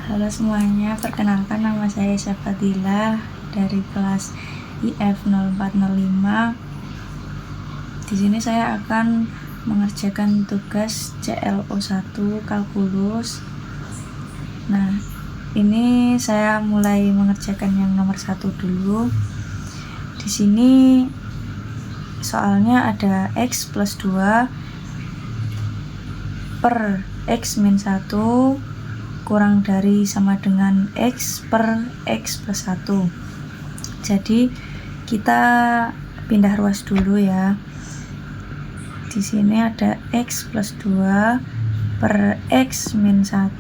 Halo semuanya, perkenalkan nama saya Syafadila dari kelas IF 0405. Di sini saya akan mengerjakan tugas CLO1 kalkulus. Nah, ini saya mulai mengerjakan yang nomor 1 dulu. Di sini soalnya ada X plus 2 per X min 1 kurang dari sama dengan X per X plus 1. Jadi kita pindah ruas dulu ya. Di sini ada X plus 2 per X min 1.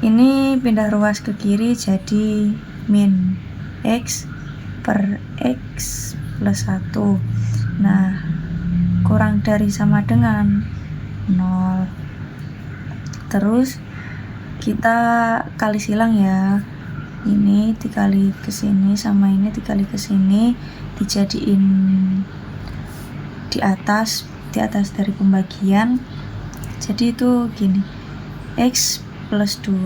Ini pindah ruas ke kiri jadi min X per X plus 1. Nah, kurang dari sama dengan 0. Terus kita kali silang ya, ini dikali ke sini sama ini dikali ke sini, dijadiin di atas dari pembagian. Jadi itu gini, X plus 2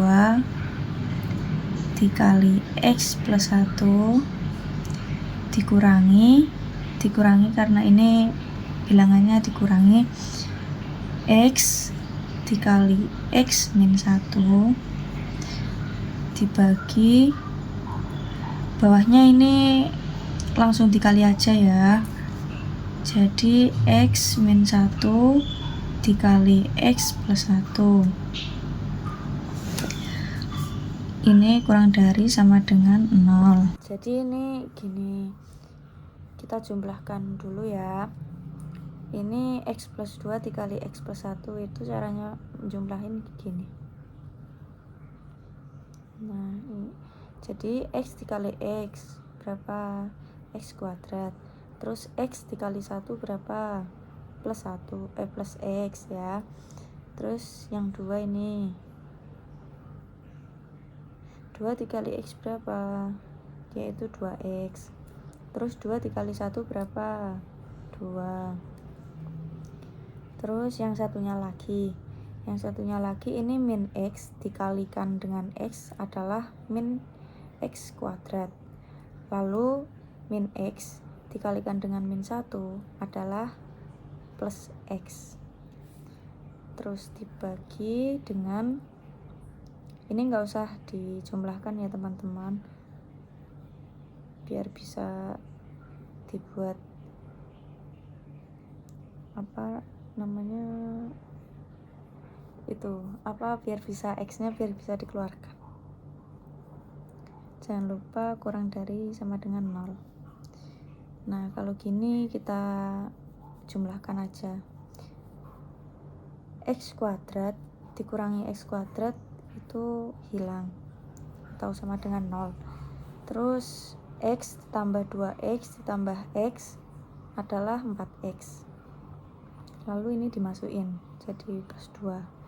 dikali X plus 1 dikurangi karena ini bilangannya dikurangi, X dikali X min 1 dibagi bawahnya ini langsung dikali aja ya. Jadi X min 1 dikali X plus 1 ini kurang dari sama dengan 0. Jadi ini gini, kita jumlahkan dulu ya. Ini X plus 2 dikali X plus 1 itu caranya menjumlahin gini. Nah, ini. Jadi X dikali X berapa? X kuadrat. Terus X dikali 1 berapa? Plus 1, plus X ya. Terus yang 2 ini 2 dikali X berapa? Yaitu 2X. Terus 2 dikali 1 berapa? 2. Terus yang satunya lagi ini min X dikalikan dengan X adalah min X kuadrat. Lalu min X dikalikan dengan min 1 adalah plus X. Terus dibagi dengan, ini nggak usah dijumlahkan ya teman-teman, biar bisa dibuat biar bisa X-nya biar bisa dikeluarkan. Jangan lupa kurang dari sama dengan 0. Nah, kalau gini kita jumlahkan aja. X kuadrat dikurangi X kuadrat itu hilang atau sama dengan 0. Terus X ditambah 2X ditambah X adalah 4X. Lalu ini dimasukin jadi plus 2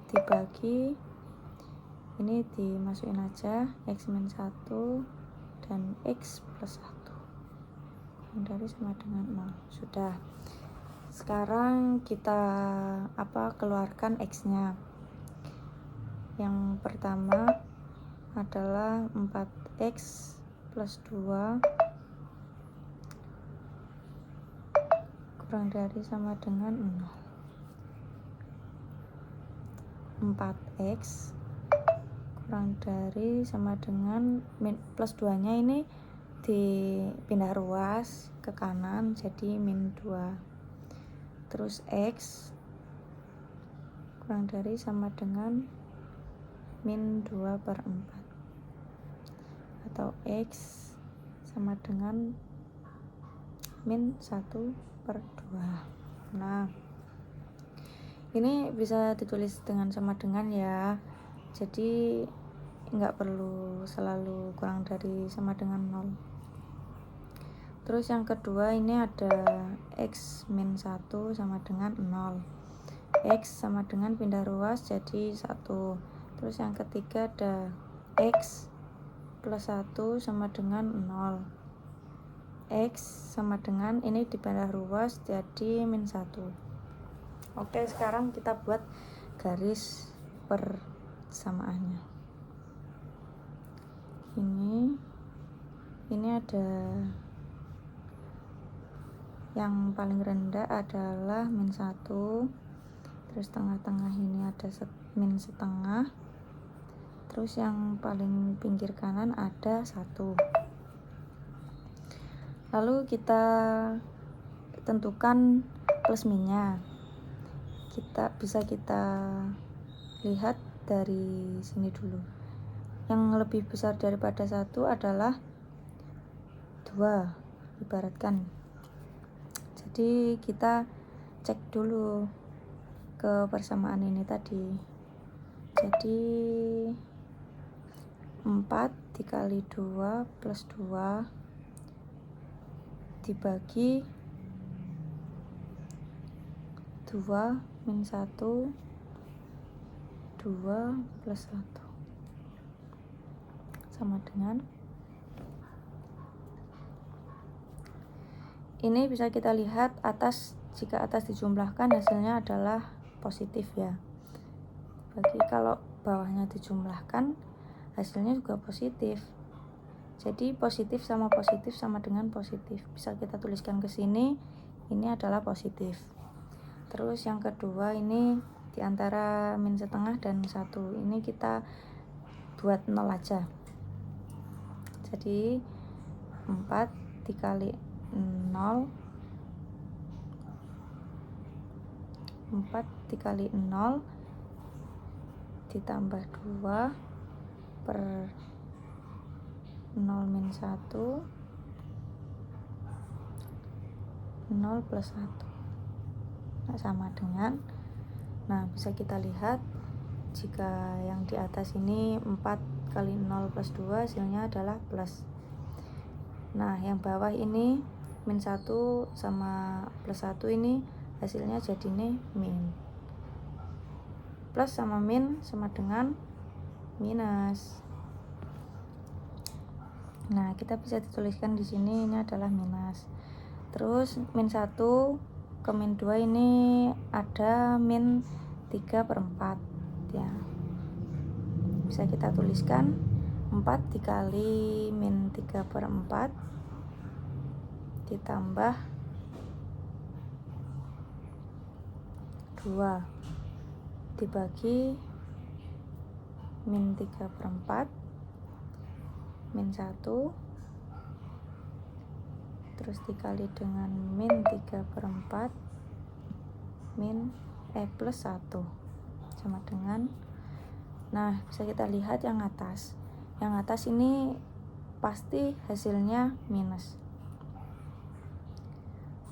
dibagi, ini dimasukin aja X min 1 dan X plus 1 yang dari sama dengan 0. Sudah. Sekarang kita keluarkan X nya. Yang pertama adalah 4X plus 2 kurang dari sama dengan 0. 4X kurang dari sama dengan plus 2 nya ini dipindah ruas ke kanan jadi min 2. Terus X kurang dari sama dengan min 2 per 4 atau X sama dengan min 1 per 2. Nah, ini bisa ditulis dengan sama dengan ya, jadi nggak perlu selalu kurang dari sama dengan 0. Terus yang kedua ini ada X min 1 sama dengan 0. X sama dengan pindah ruas jadi 1. Terus yang ketiga ada X plus 1 sama dengan 0. X sama dengan ini dipindah ruas jadi min 1. Oke, sekarang kita buat garis persamaannya. Ini ada yang paling rendah adalah min 1, terus tengah-tengah ini ada min setengah, terus yang paling pinggir kanan ada 1. Lalu kita tentukan plus minnya. Bisa kita lihat dari sini dulu. Yang lebih besar daripada 1 adalah 2, ibaratkan. Jadi kita cek dulu ke persamaan ini tadi. Jadi 4 dikali 2 plus 2 dibagi 2 min 1, 2 plus 1 sama dengan ini. Bisa kita lihat jika atas dijumlahkan hasilnya adalah positif ya. Kalau bawahnya dijumlahkan hasilnya juga positif. Jadi positif sama dengan positif. Bisa kita tuliskan ke sini, ini adalah positif. Terus yang kedua ini di antara min setengah dan 1, ini kita buat 0 aja. Jadi 4 dikali 0 ditambah 2 per 0 min 1, 0 plus 1 sama dengan, bisa kita lihat jika yang di atas ini 4 kali 0 plus 2 hasilnya adalah plus. Yang bawah ini min 1 sama plus 1 ini hasilnya jadi min. Plus sama min sama dengan minus. Kita bisa dituliskan di sini ini adalah minus. Terus min 1 ke min 2 ini ada min 3/4 ya. Bisa kita tuliskan 4 dikali min 3/4 ditambah 2 dibagi min 3/4 min 1 terus dikali dengan min 3/4 plus 1 sama dengan, bisa kita lihat yang atas ini pasti hasilnya minus.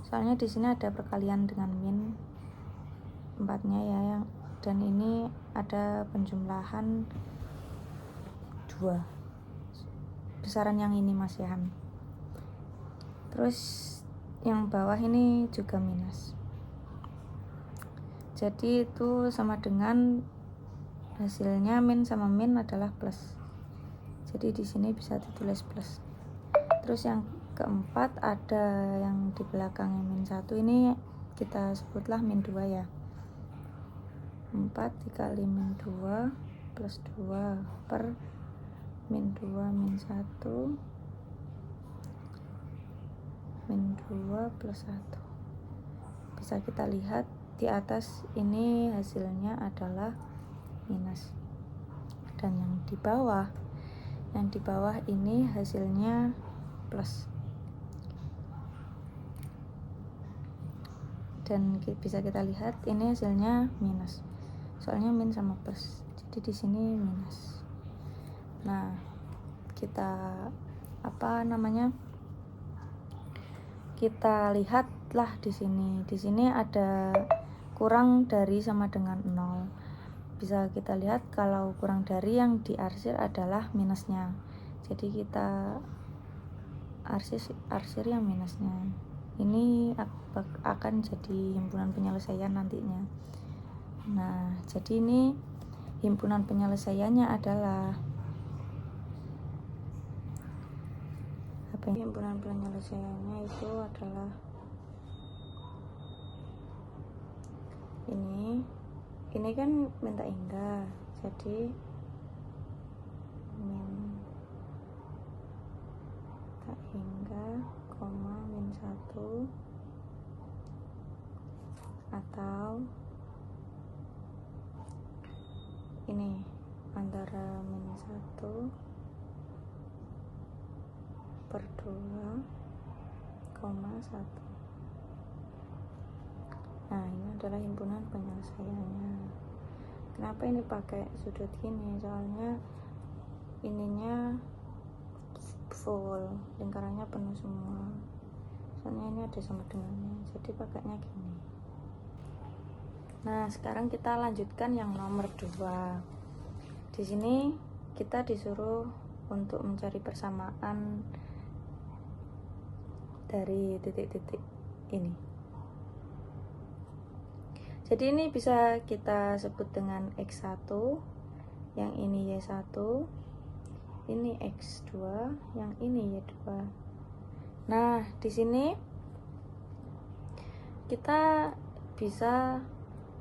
Soalnya di sini ada perkalian dengan min 4-nya ya, dan ini ada penjumlahan 2. Besaran yang ini Mas Yahan. Terus yang bawah ini juga minus. Jadi itu sama dengan hasilnya min sama min adalah plus. Jadi di sini bisa ditulis plus. Terus yang keempat ada yang di belakangnya min 1 ini kita sebutlah min 2 ya. 4 dikali min 2 plus 2 per min 2 min 1 min 2 plus 1. Bisa kita lihat di atas ini hasilnya adalah minus, dan yang di bawah ini hasilnya plus. Dan bisa kita lihat ini hasilnya minus. Soalnya min sama plus. Jadi di sini minus. Kita lihatlah di sini. Di sini ada kurang dari sama dengan 0. Bisa kita lihat kalau kurang dari yang diarsir adalah minusnya. Jadi kita arsir yang minusnya. Ini akan jadi himpunan penyelesaian nantinya. Jadi ini himpunan penyelesaiannya adalah himpunan penyelesaiannya itu adalah ini kan min tak hingga, jadi min tak hingga, koma min 1, atau ini antara min 1 per 2, koma 1. Nah, ini adalah himpunan penyelesaiannya. Kenapa ini pakai sudut gini? Soalnya ininya full, lingkarannya penuh semua. Soalnya ini ada sama dengannya, jadi pakainya gini. Nah, sekarang kita lanjutkan yang nomor 2. Di sini kita disuruh untuk mencari persamaan dari titik-titik ini. Jadi ini bisa kita sebut dengan X1, yang ini Y1, ini X2, yang ini Y2. Nah, di sini kita bisa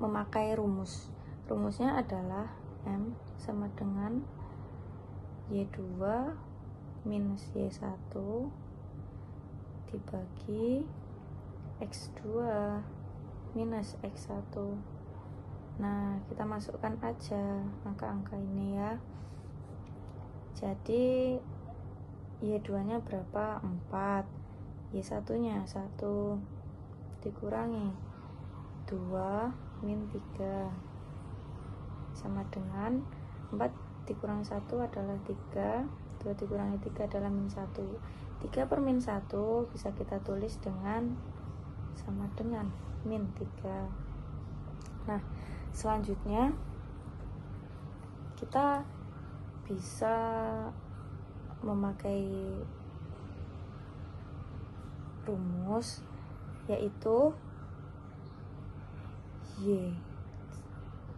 memakai rumus. Rumusnya adalah M sama dengan Y2 minus Y1 dibagi X2 minus X1. Nah, kita masukkan aja angka-angka ini ya. Jadi Y2 nya berapa? 4. Y1 nya 1 dikurangi 2 min 3 sama dengan 4 dikurangi 1 adalah 3, 2 dikurangi 3 adalah min 1. 3 per min 1 bisa kita tulis dengan sama dengan min 3. Nah, selanjutnya kita bisa memakai rumus, yaitu Y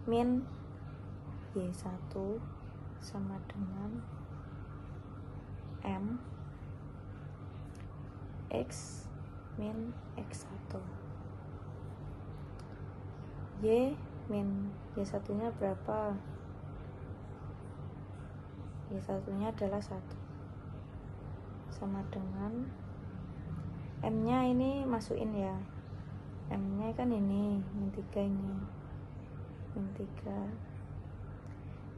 min Y1 sama dengan M X min X1. Y min Y1 nya berapa? Y1 nya adalah 1 sama dengan M nya ini masukin ya, M nya kan ini min 3, ini min 3.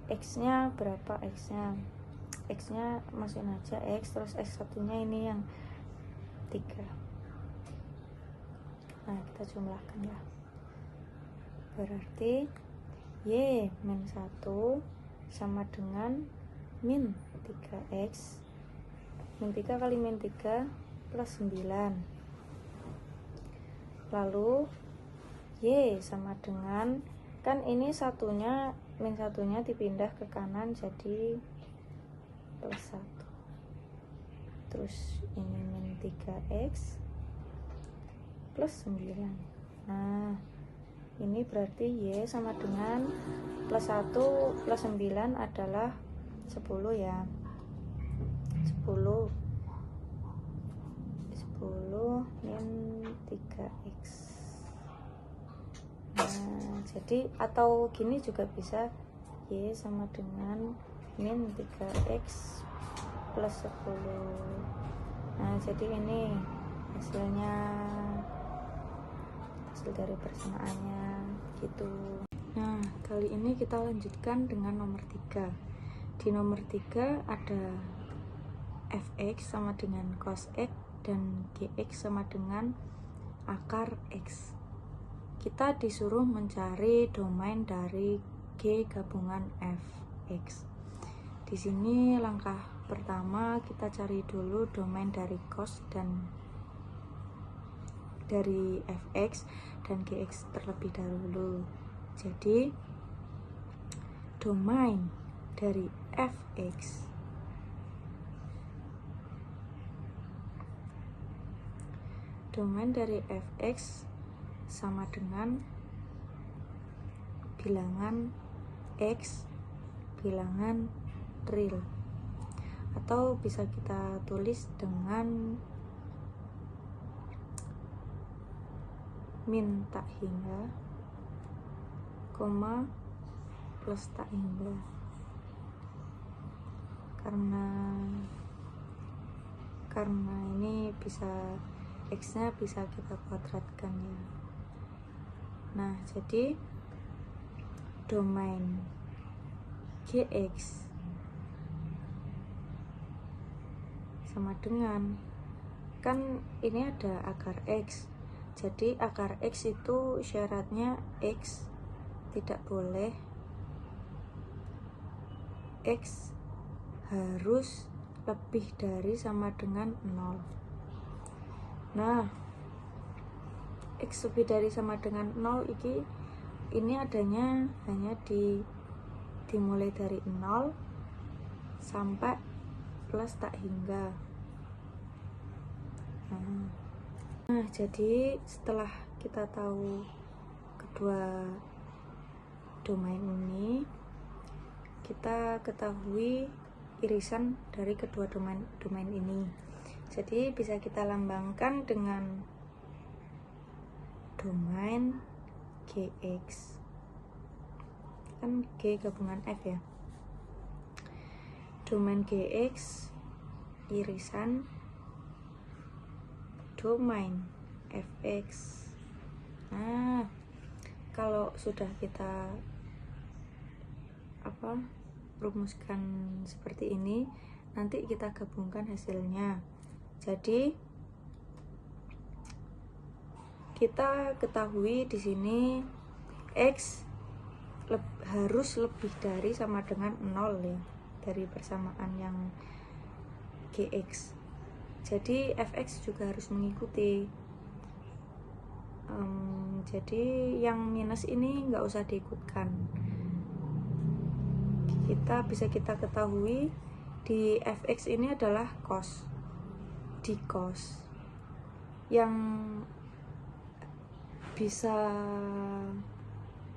X nya berapa? X nya masukin aja X, terus X1 nya ini yang 3. Nah, kita jumlahkan ya. Berarti Y min 1 sama dengan min 3X. Min 3 kali min 3 plus 9. Lalu Y sama dengan, kan ini satunya, min satunya dipindah ke kanan jadi plus 1. Terus ini min 3X plus 9. Nah, ini berarti Y sama dengan plus 1 plus 9 adalah 10 ya. 10 min 3X. Nah, jadi atau gini juga bisa, Y sama dengan min 3X plus 10. Nah, jadi ini hasilnya, hasil dari persamaannya gitu. Nah, kali ini kita lanjutkan dengan nomor 3. Di nomor 3 ada fx sama dengan cos x dan gx sama dengan akar x. Kita disuruh mencari domain dari G gabungan fx. Di sini langkah pertama kita cari dulu domain dari cos dan dari fx dan gx terlebih dahulu. Jadi domain dari fx sama dengan bilangan x bilangan real, atau bisa kita tulis dengan min tak hingga, koma plus tak hingga, karena ini bisa x-nya bisa kita kuadratkan ya. Nah, jadi domain Gx sama dengan, kan ini ada akar x, jadi akar x itu syaratnya x tidak boleh, x harus lebih dari sama dengan 0. Nah, x lebih dari sama dengan 0 ini adanya hanya dimulai dari 0 sampai plus tak hingga. Nah, jadi setelah kita tahu kedua domain ini, kita ketahui irisan dari kedua domain ini. Jadi bisa kita lambangkan dengan domain Gx. Kan G gabungan F ya. Domain Gx irisan domain Fx. Nah, kalau sudah kita rumuskan seperti ini, nanti kita gabungkan hasilnya. Jadi kita ketahui di sini x harus lebih dari sama dengan 0 ya, dari persamaan yang Gx. Jadi Fx juga harus mengikuti. Jadi yang minus ini nggak usah diikutkan. Bisa kita ketahui di Fx ini adalah cos, di cos yang bisa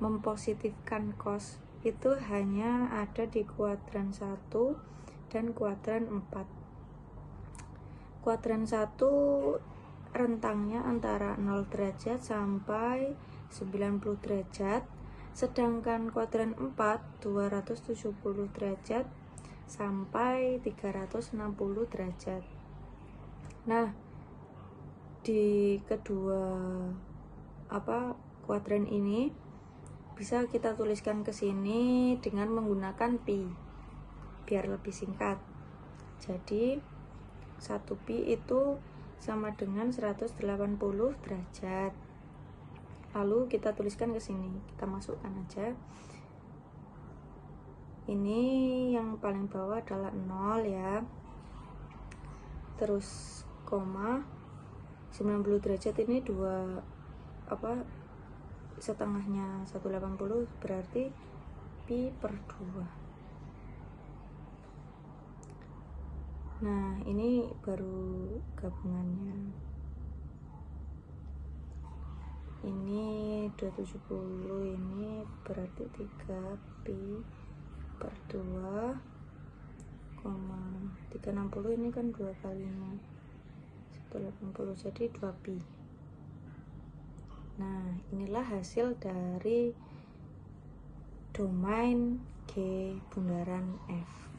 mempositifkan cos itu hanya ada di kuadran 1 dan kuadran 4. Kuadran 1 rentangnya antara 0 derajat sampai 90 derajat, sedangkan kuadran 4 270 derajat sampai 360 derajat. Nah, di kedua kuadran ini bisa kita tuliskan ke sini dengan menggunakan pi biar lebih singkat. Jadi 1pi itu sama dengan 180 derajat. Lalu kita tuliskan ke sini, kita masukkan aja. Ini yang paling bawah adalah 0 ya. Terus koma 90 derajat ini setengahnya 180, berarti pi per 2. Nah, ini baru gabungannya. Ini 270, ini berarti 3 pi per 2, 360 ini kan 2 kalinya 180, jadi 2 pi. Nah, inilah hasil dari domain G bundaran F.